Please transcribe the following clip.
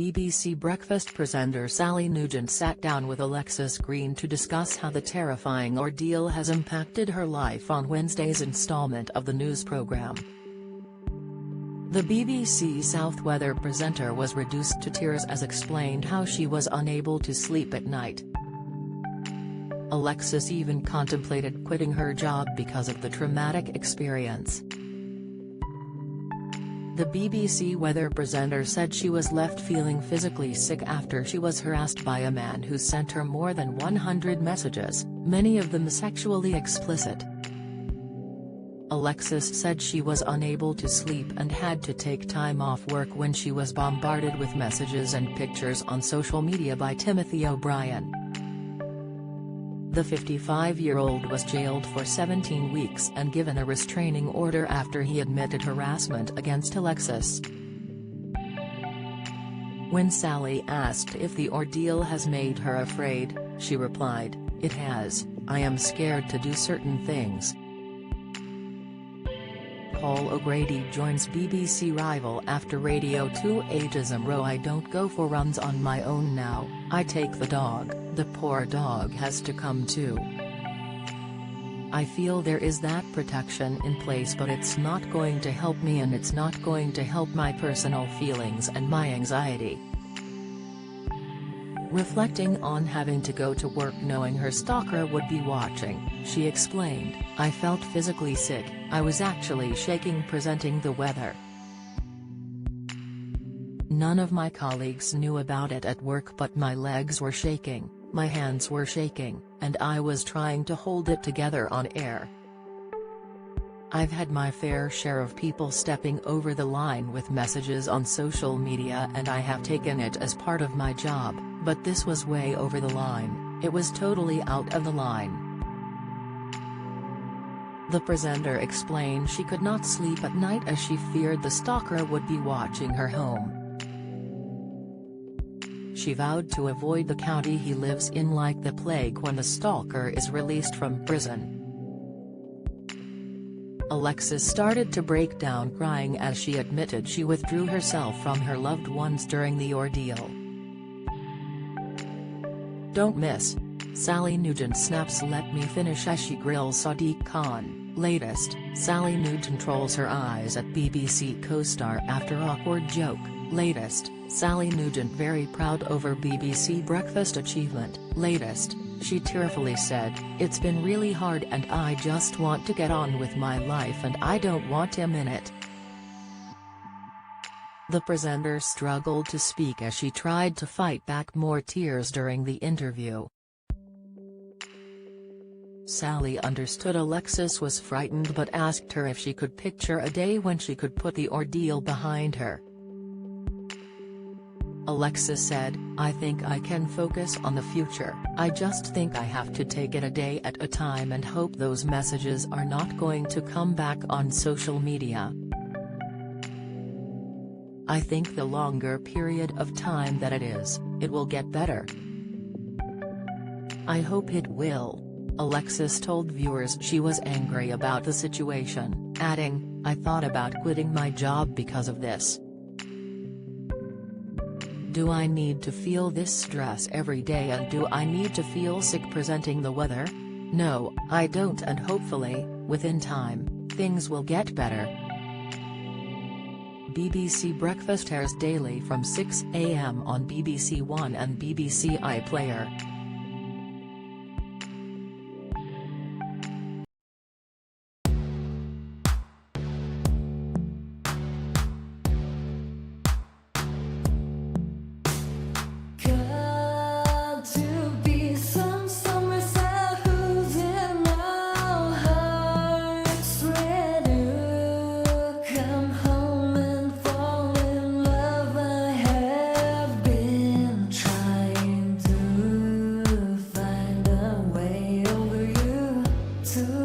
BBC Breakfast presenter Sally Nugent sat down with Alexis Green to discuss how the terrifying ordeal has impacted her life on Wednesday's instalment of the news programme. The BBC South weather presenter was reduced to tears as explained how she was unable to sleep at night. Alexis even contemplated quitting her job because of the traumatic experience. The BBC weather presenter said she was left feeling physically sick after she was harassed by a man who sent her more than 100 messages, many of them sexually explicit. Alexis said she was unable to sleep and had to take time off work when she was bombarded with messages and pictures on social media by Timothy O'Brien. The 55-year-old was jailed for 17 weeks and given a restraining order after he admitted harassment against Alexis. When Sally asked if the ordeal has made her afraid, she replied, "It has. I am scared to do certain things." Paul O'Grady joins BBC rival after Radio 2 Ageism Row. "I don't go for runs on my own now, I take the dog, the poor dog has to come too. I feel there is that protection in place, but it's not going to help me and it's not going to help my personal feelings and my anxiety." Reflecting on having to go to work knowing her stalker would be watching, she explained, "I felt physically sick, I was actually shaking presenting the weather. None of my colleagues knew about it at work, but my legs were shaking, my hands were shaking, and I was trying to hold it together on air. I've had my fair share of people stepping over the line with messages on social media and I have taken it as part of my job, but this was way over the line, it was totally out of the line." The presenter explained she could not sleep at night as she feared the stalker would be watching her home. She vowed to avoid the county he lives in like the plague when the stalker is released from prison. Alexis started to break down crying as she admitted she withdrew herself from her loved ones during the ordeal. "Don't miss. Sally Nugent snaps let me finish as she grills Sadiq Khan." Latest, Sally Nugent trolls her eyes at BBC co-star after awkward joke. Latest, Sally Nugent very proud over BBC Breakfast achievement. Latest, she tearfully said, "It's been really hard and I just want to get on with my life and I don't want him in it." The presenter struggled to speak as she tried to fight back more tears during the interview. Sally understood Alexis was frightened but asked her if she could picture a day when she could put the ordeal behind her. Alexis said, "I think I can focus on the future. I just think I have to take it a day at a time and hope those messages are not going to come back on social media. I think the longer period of time that it is, it will get better. I hope it will." Alexis told viewers she was angry about the situation, adding, "I thought about quitting my job because of this. Do I need to feel this stress every day and do I need to feel sick presenting the weather? No, I don't, and hopefully, within time, things will get better." BBC Breakfast airs daily from 6 a.m. on BBC One and BBC iPlayer. To